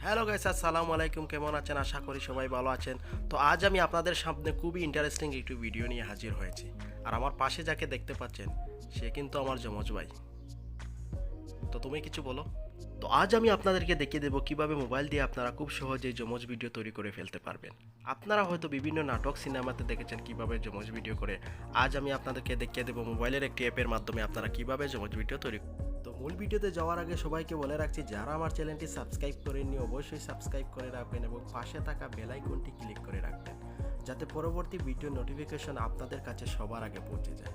Hello guys, আসসালামু আলাইকুম। কেমন আছেন? আশা করি সবাই ভালো আছেন। তো আজ আমি আপনাদের সামনে খুবই ইন্টারেস্টিং একটি ভিডিও নিয়ে হাজির হয়েছি। আর আমার পাশে যাকে দেখতে পাচ্ছেন সে কিন্তু আমার যমজ ভাই। তো তুমি কিছু বলো। তো আজ আমি আপনাদেরকে দেখিয়ে দেবো কিভাবে মোবাইল দিয়ে আপনারা খুব সহজেই যমজ ভিডিও তৈরি করে ফেলতে পারবেন। আপনারা হয়তো বিভিন্ন নাটক সিনেমাতে দেখেছেন কিভাবে যমজ ভিডিও করে। আজ আমি আপনাদেরকে দেখিয়ে দেবো মোবাইলের একটি অ্যাপের মাধ্যমে আপনারা কিভাবে যমজ ভিডিও তৈরি। তো মূল ভিডিওতে যাওয়ার আগে সবাইকে বলে রাখছি, যারা আমার চ্যানেলটি সাবস্ক্রাইব করেননি অবশ্যই সাবস্ক্রাইব করে রাখবেন এবং পাশে থাকা বেল আইকনটি ক্লিক করে রাখবেন, যাতে পরবর্তী ভিডিও নোটিফিকেশন আপনাদের কাছে সবার আগে পৌঁছে যায়।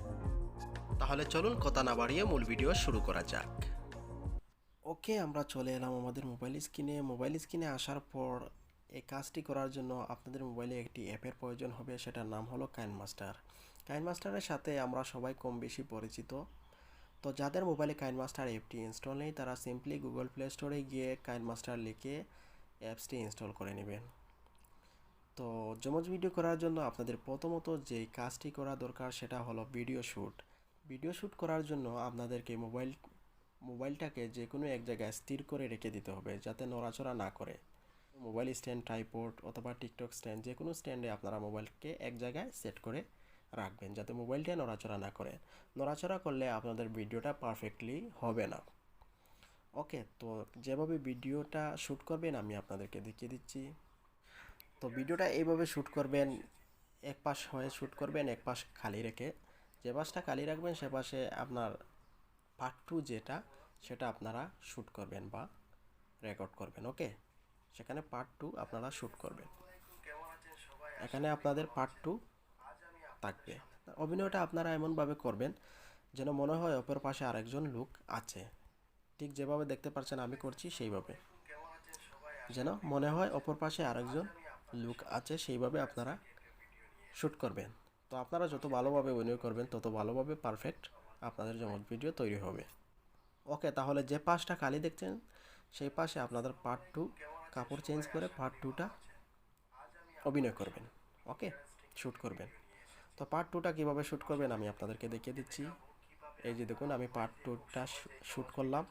তাহলে চলুন কথা না বাড়িয়ে মূল ভিডিও শুরু করা যাক। ওকে, আমরা চলে এলাম আমাদের মোবাইল স্ক্রিনে আসার পর এই কাজটি করার জন্য আপনাদের মোবাইলে একটি অ্যাপের প্রয়োজন হবে। সেটার নাম হলো কাইনমাস্টারের সাথে আমরা সবাই কম বেশি পরিচিত। তো যাদের মোবাইলে কাইনমাস্টার অ্যাপটি ইনস্টল নেই তারা সিম্পলি গুগল প্লে স্টোরে গিয়ে কাইনমাস্টার লিখে অ্যাপসটি ইনস্টল করে নেবেন। তো যমজ ভিডিও করার জন্য আপনাদের প্রথমত যেই কাজটি করা দরকার সেটা হলো ভিডিও শ্যুট করার জন্য আপনাদেরকে মোবাইলটাকে যে কোনো এক জায়গায় স্থির করে রেখে দিতে হবে, যাতে নড়াচড়া না করে। মোবাইল স্ট্যান্ড, ট্রাইপড অথবা টিকটক স্ট্যান্ড, যে কোনো স্ট্যান্ডে আপনারা মোবাইলকে এক জায়গায় সেট করে রাখবেন, যাতে মোবাইলটা নড়াচড়া না করে। নড়াচড়া করলে আপনাদের ভিডিওটা পারফেক্টলি হবে না। ওকে, তো যেভাবে ভিডিওটা শ্যুট করবেন আমি আপনাদেরকে দেখিয়ে দিচ্ছি। তো ভিডিওটা এইভাবে শ্যুট করবেন, এক পাশ হয়ে শ্যুট করবেন, এক পাশ খালি রেখে। যে পাশটা খালি রাখবেন সে পাশে আপনার পার্ট টু যেটা, সেটা আপনারা শ্যুট করবেন বা রেকর্ড করবেন। ওকে, সেখানে পার্ট টু আপনারা শ্যুট করবেন। এখানে আপনাদের পার্ট টু থাকবে। অভিনয়টা আপনারা এমনভাবে করবেন যেন মনে হয় অপর পাশে আরেকজন লোক আছে। ঠিক যেভাবে দেখতে পাচ্ছেন আমি করছি সেইভাবে, যেন মনে হয় অপর পাশে আরেকজন লোক আছে, সেইভাবে আপনারা শ্যুট করবেন। তো আপনারা যত ভালোভাবে অভিনয় করবেন তত ভালোভাবে পারফেক্ট আপনাদের যেমন ভিডিও তৈরি হবে। ওকে, তাহলে যে পাশটা খালি দেখছেন সেই পাশে আপনাদের পার্ট টু কাপড় চেঞ্জ করে পার্ট টুটা অভিনয় করবেন। ওকে, শ্যুট করবেন। তো পার্ট টুটা কীভাবে শ্যুট করবেন আমি আপনাদেরকে দেখিয়ে দিচ্ছি। এই যে দেখুন, আমি পার্ট টুটা শ্যুট করলাম।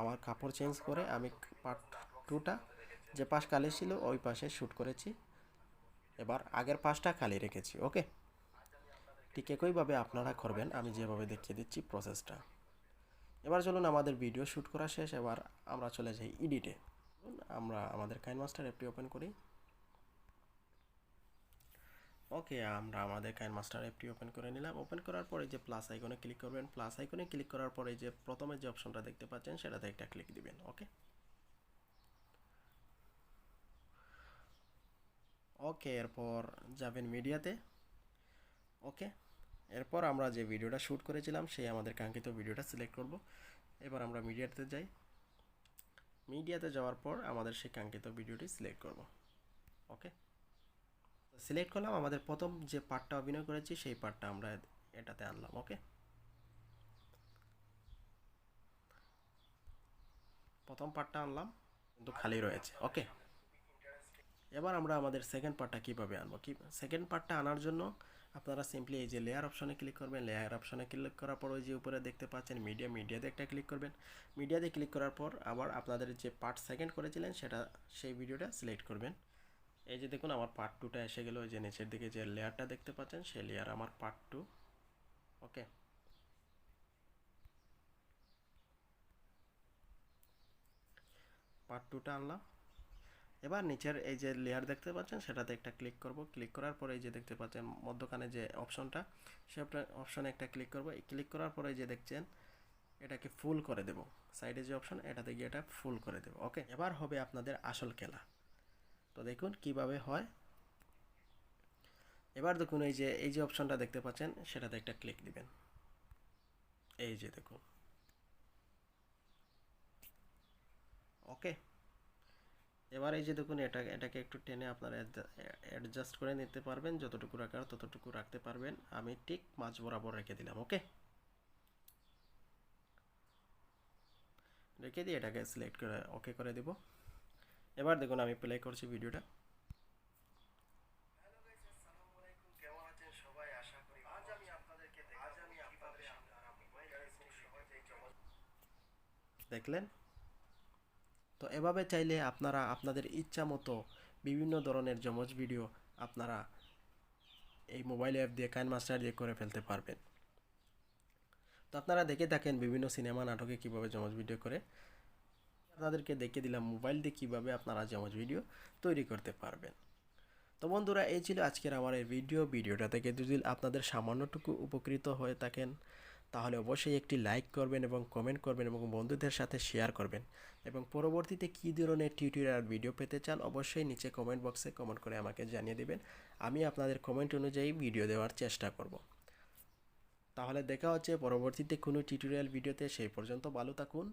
আমার কাপড় চেঞ্জ করে আমি পার্ট টুটা যে পাশ খালি ছিল ওই পাশে শ্যুট করেছি। এবার আগের পাশটা খালি রেখেছি। ওকে, ঠিক একইভাবে আপনারা করবেন আমি যেভাবে দেখিয়ে দিচ্ছি প্রসেসটা। এবার চলুন, আমাদের ভিডিও শ্যুট করা শেষ। এবার আমরা চলে যাই এডিটে। আমরা আমাদের কাইনমাস্টার অ্যাপটি ওপেন করি। ওকে, আমরা আমাদের কাইনমাস্টার অ্যাপটি ওপেন করে নিলাম। ওপেন করার পরে যে প্লাস আইকনে ক্লিক করবেন। প্লাস আইকনে ক্লিক করার পরে যে প্রথমে যে অপশনটা দেখতে পাচ্ছেন সেটাতে একটা ক্লিক দিবেন। ওকে, ওকে, এরপর যাবেন মিডিয়াতে। ওকে, এরপর আমরা যে ভিডিওটা শ্যুট করেছিলাম সেই আমাদের কাঙ্ক্ষিত ভিডিওটা সিলেক্ট করব। এবার আমরা মিডিয়াতে যাই। মিডিয়াতে যাওয়ার পর আমাদের সেই কাঙ্ক্ষিত ভিডিওটি সিলেক্ট করব। ওকে, সিলেক্ট করলাম। আমাদের প্রথম যে পার্টটা অভিনয় করেছি সেই পার্টটা আমরা এটাতে আনলাম। ওকে, প্রথম পার্টটা আনলাম কিন্তু খালি রয়েছে। ওকে, এবার আমরা আমাদের সেকেন্ড পার্টটা কীভাবে আনবো, সেকেন্ড পার্টটা আনার জন্য আপনারা সিম্পলি এই যে লেয়ার অপশনে ক্লিক করবেন। লেয়ার অপশনে ক্লিক করার পর ওই যে উপরে দেখতে পাচ্ছেন মিডিয়াতে একটা ক্লিক করবেন। মিডিয়াতে ক্লিক করার পর আবার আপনাদের যে পার্ট সেকেন্ড করেছিলেন সেই ভিডিওটা সিলেক্ট করবেন। এই যে দেখুন, আমার পার্ট টুটা এসে গেল। ওই যে নিচের দিকে যে লেয়ারটা দেখতে পাচ্ছেন সেই লেয়ার আমার পার্ট টু। ওকে, পার্ট টুটা আনলাম। এবার নিচের এই যে লেয়ার দেখতে পাচ্ছেন সেটাতে একটা ক্লিক করব। ক্লিক করার পরে এই যে দেখতে পাচ্ছেন মধ্যখানে যে অপশনটা, সে অপশনে একটা ক্লিক করব। ক্লিক করার পরে যে দেখছেন এটাকে ফুল করে দেব। সাইডে যে অপশন এটাতে গিয়ে এটা ফুল করে দেব। ওকে, এবার হবে আপনাদের আসল খেলা। তো দেখুন কিভাবে হয়। এবার দেখুন এই যে অপশনটা দেখতে পাচ্ছেন সেটাতে একটা ক্লিক দিবেন। এই যে দেখুন। ওকে, এবার এই যে দেখুন এটাকে একটু টেনে আপনারা অ্যাডজাস্ট করে নিতে পারবেন, যতটুকু রাখার ততটুকু রাখতে পারবেন। আমি ঠিক মাঝ বরাবর রেখে দিলাম। ওকে, রেখে দিয়ে এটাকে সিলেক্ট করে ওকে করে দেব। এবার দেখুন আমি প্লে করছি ভিডিওটা। দেখলেন তো এভাবে চাইলে আপনারা আপনাদের ইচ্ছা মতো বিভিন্ন ধরনের জমজ ভিডিও আপনারা এই মোবাইল অ্যাপ দিয়ে কাইনমাস্টার দিয়ে করে ফেলতে পারবেন। তো আপনারা দেখে থাকেন বিভিন্ন সিনেমা নাটকে কীভাবে জমজ ভিডিও করে, আপনাদেরকে দেখিয়ে দিলাম মোবাইল দিয়ে কীভাবে আপনারা জমজ ভিডিও তৈরি করতে পারবেন। তো বন্ধুরা, এই ছিল আজকের আমার এই ভিডিওটা থেকে যদি আপনাদের সামান্যটুকু উপকৃত হয়ে থাকেন তাহলে অবশ্যই একটি লাইক করবেন এবং কমেন্ট করবেন এবং বন্ধুদের সাথে শেয়ার করবেন, এবং পরবর্তীতে কী ধরনের টিউটোরিয়াল ভিডিও পেতে চান অবশ্যই নিচে কমেন্ট বক্সে কমেন্ট করে আমাকে জানিয়ে দেবেন। আমি আপনাদের কমেন্ট অনুযায়ী ভিডিও দেওয়ার চেষ্টা করব। তাহলে দেখা হচ্ছে পরবর্তীতে কোনো টিউটোরিয়াল ভিডিওতে, সেই পর্যন্ত ভালো থাকুন।